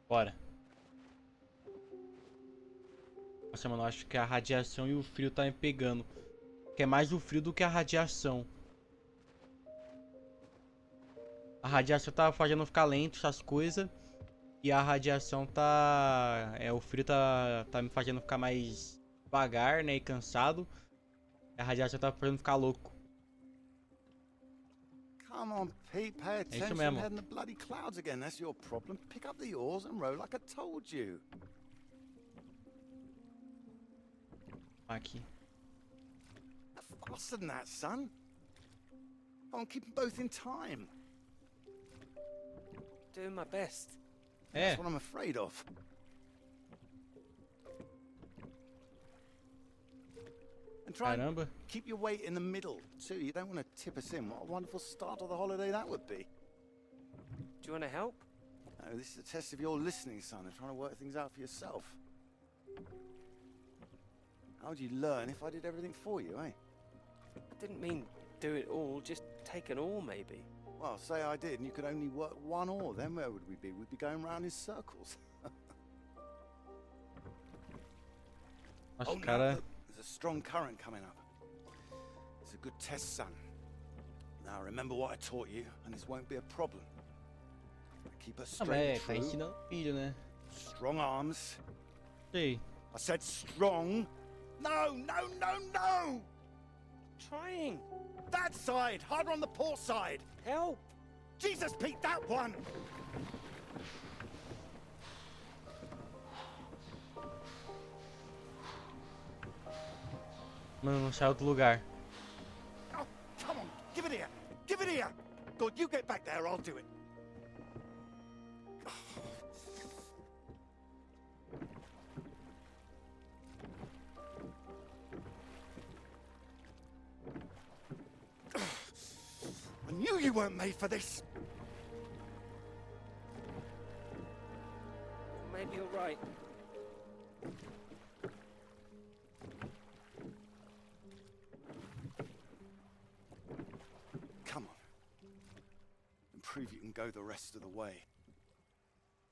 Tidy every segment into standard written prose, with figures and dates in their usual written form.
Bora. Nossa, mano, eu acho que a radiação e o frio tá me pegando. Que é mais o frio do que a radiação. A radiação tá fazendo ficar lento essas coisas. E a radiação tá... o frio tá me fazendo ficar mais devagar, né? E cansado. E a radiação tá fazendo ficar louco. Come on, Pete, pay É isso attention. mesmo. Heading the bloody clouds again. That's your problem. Pick up the oars and row like I told you. Aqui. Faster than that, son. Come on, keep them both in time. Doing my best. That's what I'm afraid of. And try and Caramba. keep your weight in the middle, too. You don't want to tip us in. What a wonderful start to the holiday that would be. Do you want to help? No, this is a test of your listening, son, and trying to work things out for yourself. How would you learn if I did everything for you, eh? I didn't mean do it all, just take an oar maybe. Well, say I did, and you could only work one oar. Then where would we be? We'd be going round in circles. Nossa, Oh, no, cara. look, there's a strong current coming up. It's a good test, son. Now remember what I taught you, and this won't be a problem. Keep us Ah, mas straight tá and true. ensinando o filho, né? Strong arms. Sei. I said strong. No, no, no, no! Trying. That side, harder on the port side. Help! Jesus, Pete, that one! Mano, não saiu do lugar. Oh, come on, give it here! Give it here! God, you get back there, I'll do it. I knew you weren't made for this. Maybe you're right. Come on. And prove you can go the rest of the way.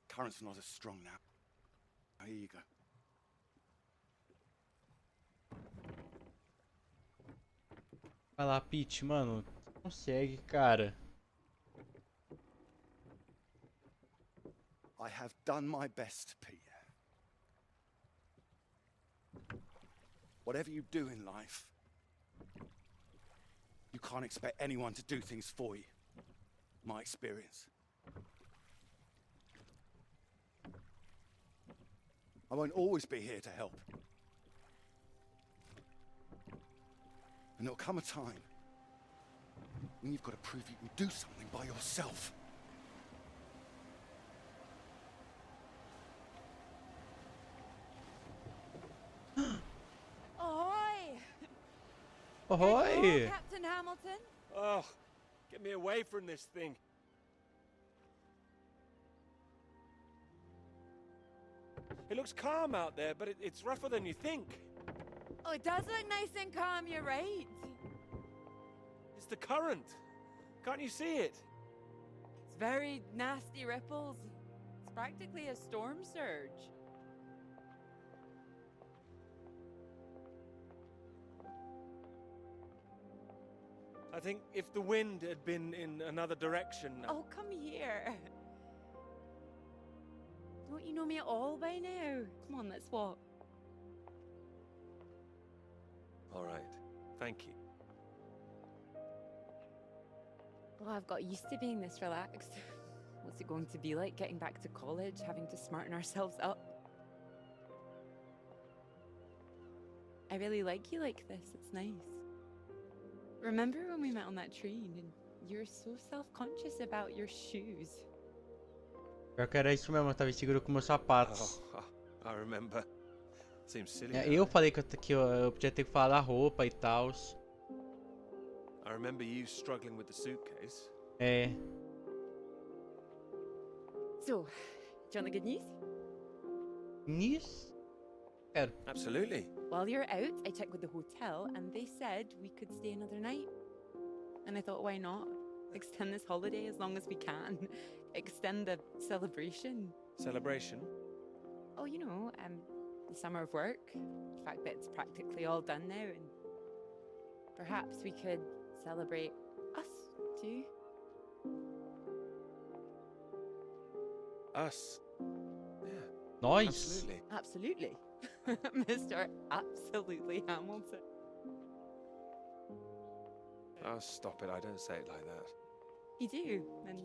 Current's not as strong now. Here you go. Vai lá, Pete, mano. Consegue, cara. I have done my best, Pete. Whatever you do in life, you can't expect anyone to do things for you. My experience. I won't always be here to help. And there'll come a time when you've got to prove you can do something by yourself. Ahoy! Oi! Captain Hamilton. Oh, get me away from this thing. It looks calm out there, but it's rougher than you think. Oh, it does look nice and calm, you're right. It's the current. Can't you see it? It's very nasty ripples. It's practically a storm surge. I think if the wind had been in another direction... Oh, come here. Don't you know me at all by now? Come on, let's walk. All right, thank you. Well, I've got used to being this relaxed. What's it going to be like getting back to college, having to smarten ourselves up? I really like you like this, it's nice. Remember when we met on that train and you were so self-conscious about your shoes? Pior que era isso mesmo, eu tava inseguro com meus sapatos. Oh, I remember. Seems silly. É, now. eu falei que eu podia ter que falar da roupa e tal. I remember you struggling with the suitcase. É. So, do you want the good news? Nisso? Quero. Absolutely. While you're out, I checked with the hotel and they said we could stay another night. And I thought, why not? Extend this holiday as long as we can. Extend the celebration. Celebration? Oh, you know, the summer of work. The fact that it's practically all done now, and perhaps we could celebrate us too. Us? Yeah, Nós? absolutely. Absolutely. Mr. Absolutely Hamilton. Oh, stop it. I don't say it like that. You do, and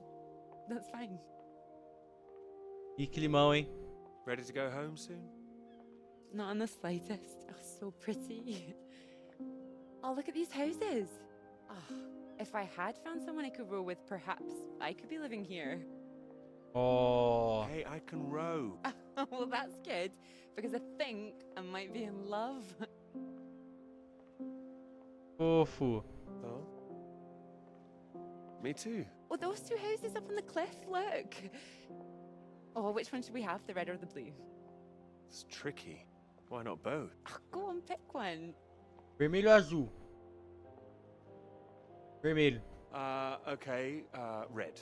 that's fine. Que climão, hein? Ready to go home soon? Not in the slightest. Oh, so pretty. Oh, look at these houses. Oh, if I had found someone I could row with, perhaps I could be living here. Oh, Hey, I can row. Well, that's good, because I think I might be in love. fofo. Oh? Me too. Oh, those two houses up on the cliff, look. Oh, which one should we have, the red or the blue? It's tricky. Why not both? Oh, go on, pick one. Vermelho ou azul? Vermelho. Okay, red.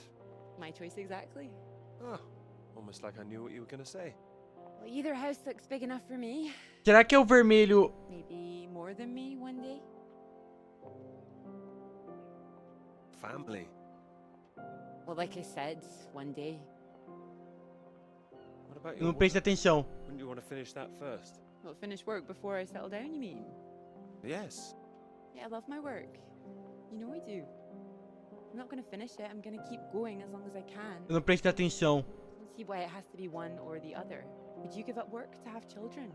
My choice exactly. Oh, almost like I knew what you were going to say. Well, either house looks big enough for me. Será que é o vermelho? Maybe more than me one day. Family. Well, like I said, one day. What about Eu your não prestei work? atenção. Wouldn't you want to finish that first? Well, finish work before I settle down, you mean? Yes. Yeah, I love my work. You know I do. I'm not going to finish it. I'm going to keep going as long as I can. Eu não prestei atenção. I don't see why it has to be one or the other. Would you give up work to have children?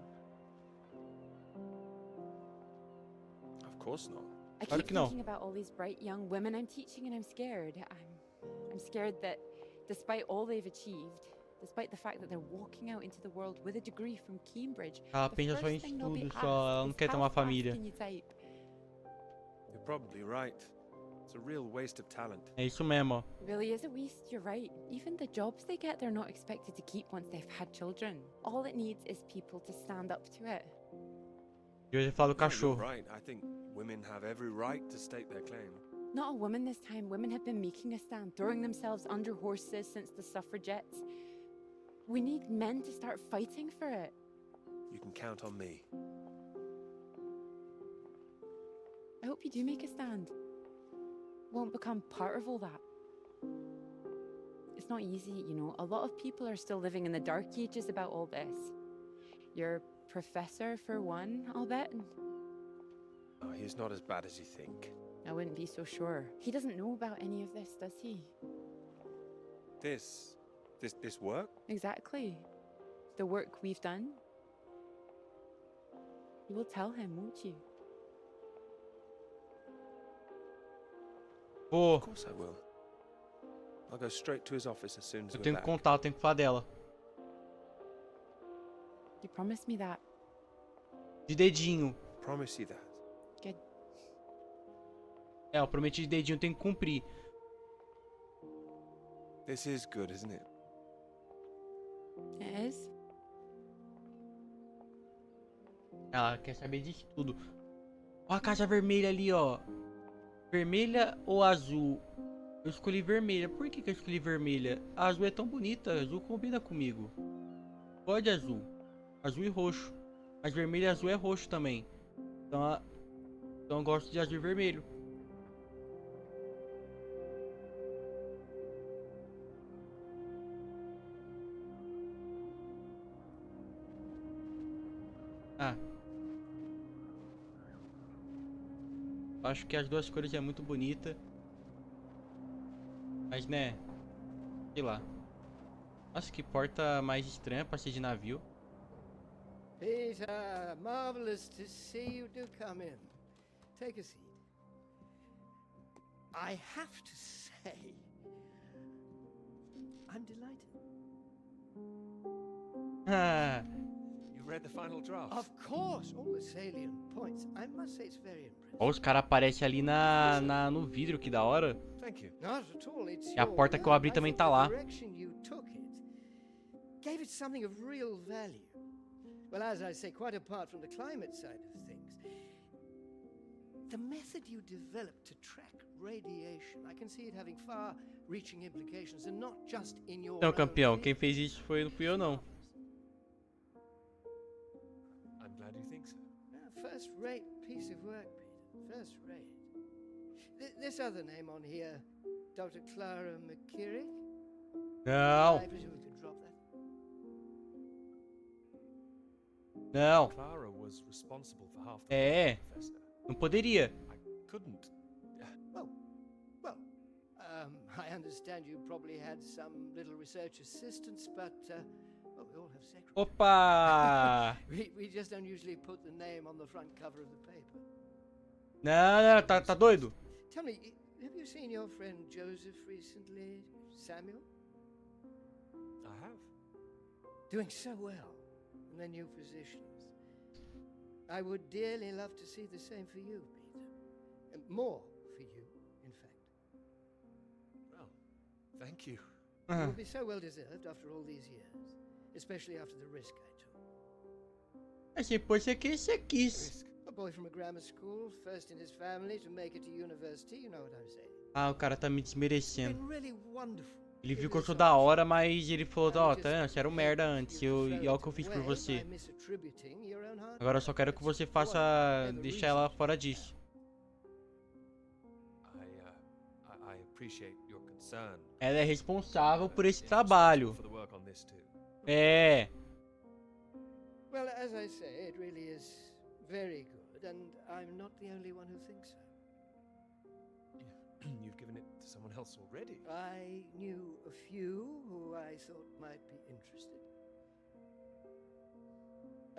Of course not. I Claro keep que não. thinking about all these bright young women I'm teaching, and I'm scared. I'm scared that despite all they've achieved, despite the fact that they're walking out into the world with a degree from Cambridge, Ela the pensa só em first thing they'll be estudo, só. Ela não asked quer is, ter how uma fast família. can you type? You're probably right. It's a real waste of talent. É isso mesmo, ó. It really is a waste, you're right. Even the jobs they get, they're not expected to keep once they've had children. All it needs is people to stand up to it. E hoje eu falo Yeah, you're cachorro. right. I think women have every right to stake their claim. Not a woman this time. Women have been making a stand, throwing themselves under horses since the suffragettes. We need men to start fighting for it. You can count on me. I hope you do make a stand. Won't become part of all that. It's not easy, you know. A lot of people are still living in the dark ages about all this. Your professor, for one, I'll bet. Oh, he's not as bad as you think. I wouldn't be so sure. He doesn't know about any of this, does he? This work? Exactly. The work we've done. You will tell him, won't you? Pô, Of course I will. I'll go straight to his office as soon as eu we're tenho que back. contar, eu tenho que falar dela. You promised me that. É, De dedinho. Promise you that. Good. É, eu prometi de dedinho, eu tenho que cumprir. This is good, isn't it? It is. Ela quer saber de tudo. Ó a caixa vermelha ali, ó. Vermelha ou azul? Eu escolhi vermelha. Por que eu escolhi vermelha? A azul é tão bonita. A azul combina comigo. Pode azul. Azul e roxo. Mas vermelho e azul é roxo também. Então eu gosto de azul e vermelho. Ah. Acho que as duas cores é muito bonita. Mas né, sei lá. Nossa, que porta mais estranha pra ser de navio. Peter, marvelous to see you. Do come in. Take a seat. I have to say, I'm delighted. Ah, You read the final draft? Of course, all the salient points. I must say it's very impressive. ó, os caras aparecem ali no vidro, que da hora. Thank you. Not at all. It's E a your porta que eu abri work. I também think tá the lá. direction you took it gave it something of real value. Well, as I say, quite apart from the climate side of things. the method you developed to track radiation, I can see it having far-reaching implications, and not just in your Não, own campeão, field. quem fez isso não fui eu não. I'm glad you think so. First-rate piece of work, Peter. First-rate. This other name on here, Dr. Clara McKirrick? Não, I presume we could drop that. não. Clara was responsible for half the É, work, Professor. não poderia. I couldn't. Well, I understand you probably had some little research assistants, but, well, we all have secretaries. Opa! We just don't usually put the name on the front cover of the paper. Não, tá doido? Tell me, have you seen your friend Joseph recently, Samuel? I have. Doing so well in their new positions. I would dearly love to see the same for you, Peter. And more for you, in fact. Well, thank you. It will be so well deserved after all these years, especially after the risk I took. Assim, pode ser que você quis. Risk. A boy from a grammar school, first in his family to make it to university, you know what I'm saying. Ah, o cara tá me It's desmerecendo. been really wonderful. Ele viu que eu sou da hora, mas ele falou, ó, tá, você era um merda antes, e olha o que eu fiz por você. Agora eu só quero que você faça, deixar ela fora disso. I appreciate your concern. Ela é responsável por esse trabalho. For the work on this too. É. Well, as I say, it really is very good, and I'm not the only one who thinks so. You've given it to someone else already. I knew a few who I thought might be interested.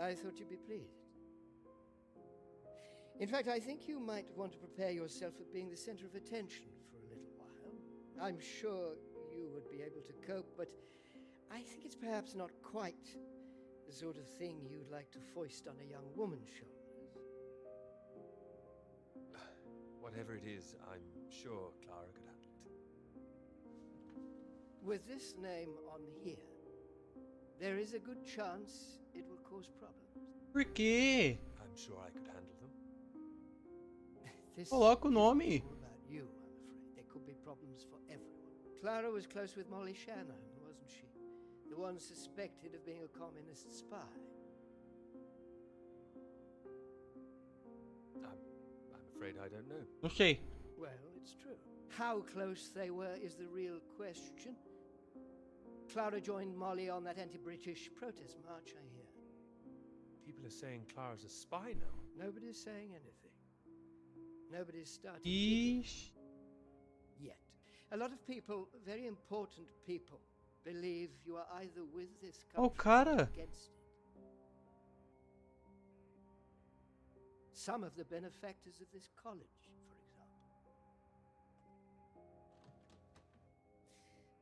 I thought you'd be pleased. In fact, I think you might want to prepare yourself for being the center of attention for a little while. I'm sure you would be able to cope, but I think it's perhaps not quite the sort of thing you'd like to foist on a young woman's shoulders. Whatever it is, I'm sure Clara could handle it. With this name on here, there is a good chance it will cause problems. Por quê? I'm sure I could handle them. This Coloca o isn't nome. all about you, I'm afraid. There could be problems for everyone. Clara was close with Molly Shannon, wasn't she? The one suspected of being a communist spy. I'm afraid I don't know. Não sei. Well, it's true. How close they were is the real question. Clara joined Molly on that anti-British protest march, I hear. People are saying Clara's a spy now. Nobody's saying anything. Nobody's starting Ixi. yet. A lot of people, very important people, believe you are either with this Ó, o country cara. or against it. Some of the benefactors of this college, for example.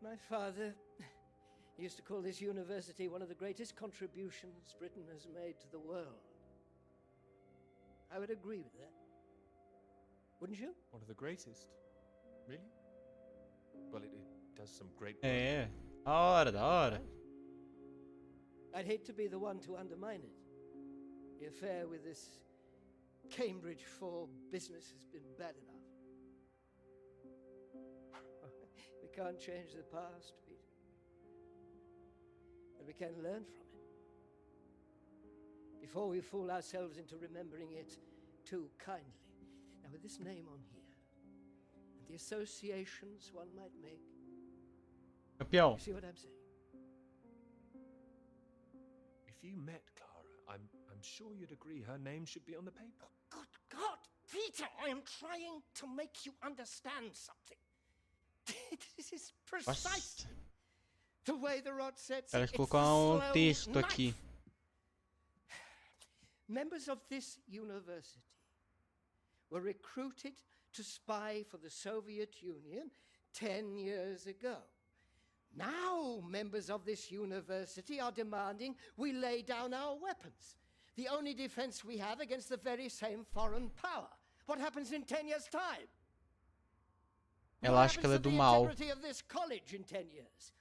My father used to call this university one of the greatest contributions Britain has made to the world. I would agree with that. Wouldn't you? One of the greatest. Really? Well, it does some great work. É. Da hora, da hora. I'd hate to be the one to undermine it. The affair with this Cambridge 4 business has been bad enough. We can't change the past, Peter. But we can learn from it. Before we fool ourselves into remembering it too kindly. Now, with this name on here, and the associations one might make, Campeão. you see what I'm saying? If you met Clara, I'm sure you'd agree her name should be on the paper. Good God, Peter, I am trying to make you understand something. This is precise. Nossa. The way the rod sets Cara, it, deixa eu it's colocar a um slow texto knife. aqui. Members of this university were recruited to spy for the Soviet Union 10 years ago. Now members of this university are demanding we lay down our weapons. The only defense we have against the very same foreign power. What happens in 10 years' time? Ela acha que ela é do mal. What happens to the integrity of this college in 10 years?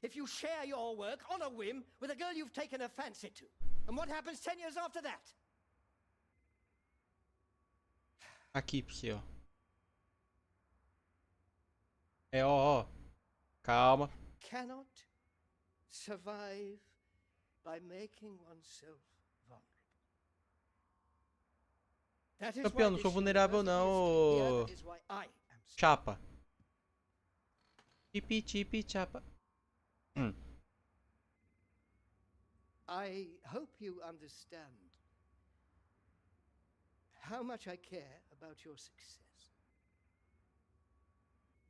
If you share your work on a whim with a girl you've taken a fancy to. And what happens 10 years after that? Aqui pra você, ó. É, ó. Calma. Cannot survive by making oneself vulnerable. That is Campeão, why não this sou vulnerável university não, is still here. ô. That is why I am still Chapa. Tipi, chapa. I hope you understand how much I care about your success.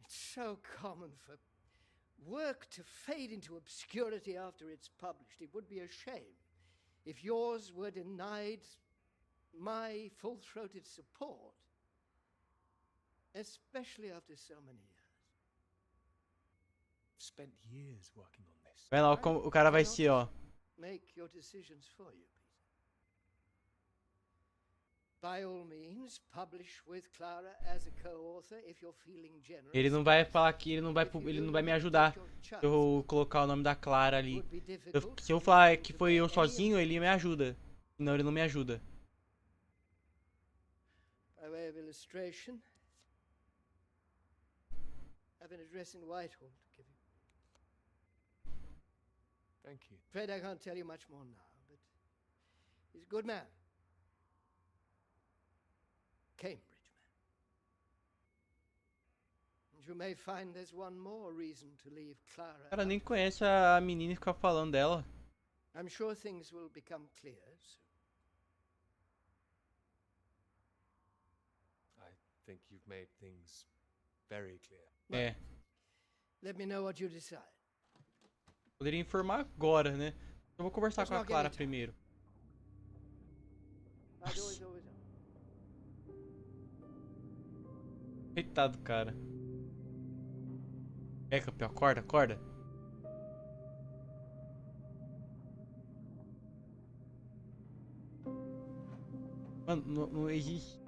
It's so common for work to fade into obscurity after it's published. It would be a shame if yours were denied my full-throated support, especially after so many years. I've spent years working on this. Vai lá, o cara vai ser, ó. Make your decisions for you, Peter. By all means, publish with Clara as a co-author if you're feeling generous. Ele não vai falar que ele não vai me ajudar se eu colocar o nome da Clara ali. Se eu falar que foi eu sozinho, ele me ajuda. Senão ele não me ajuda. By way of illustration, I have an address in Whitehall to give you. Thank you. Afraid I can't tell you much more now, but he's a good man. Cambridge man. And you may find there's one more reason to leave Clara. O cara nem conhece a menina e fica falando dela. I'm sure things will become clear soon. I think you've made things very clear. É. Let me know what you decide. Poderia informar agora, né? Eu vou conversar com a Clara primeiro. My door is always open. Coitado, cara. É, campeão, acorda, acorda. Mano, não existe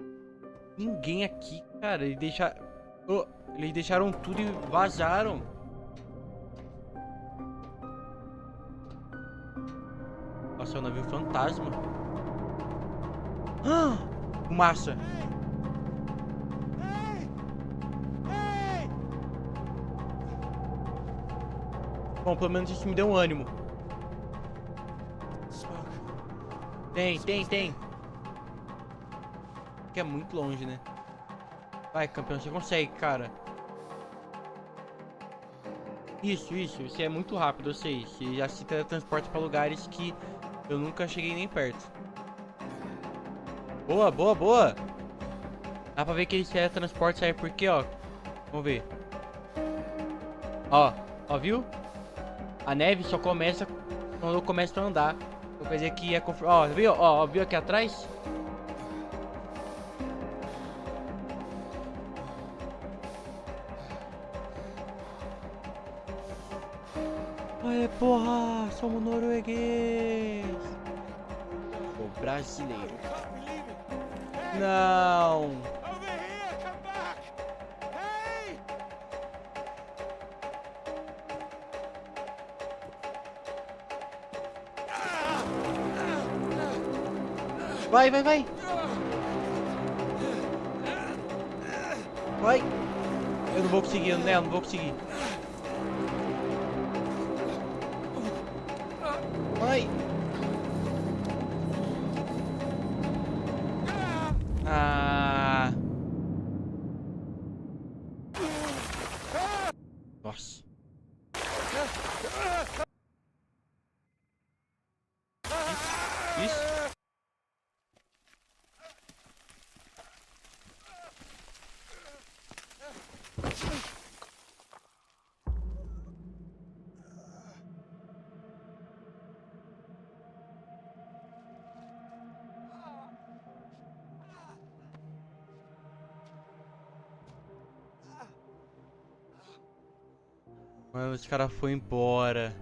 ninguém aqui, cara. Eles deixaram tudo e vazaram. Nossa, é um navio fantasma. Ah! Fumaça. Bom, pelo menos isso me deu um ânimo. Tem. Que é muito longe, né? Vai, campeão, você consegue, cara. Isso é muito rápido, eu sei. Você já se teletransporta pra lugares que eu nunca cheguei nem perto. Boa. Dá pra ver que ele se teletransporta, sabe por quê, ó? Vamos ver. Ó, viu? A neve só começa quando eu começo a andar. Eu quer dizer que é ó, viu? Ó, viu aqui atrás? Aê, porra! Somos norueguês! O brasileiro. Não! Over here! Come back! Hey! Vai! Vai! Eu não vou conseguir, né? Eu não vou conseguir. Vai! Ah! Nossa! Isso? Mano, esse cara foi embora.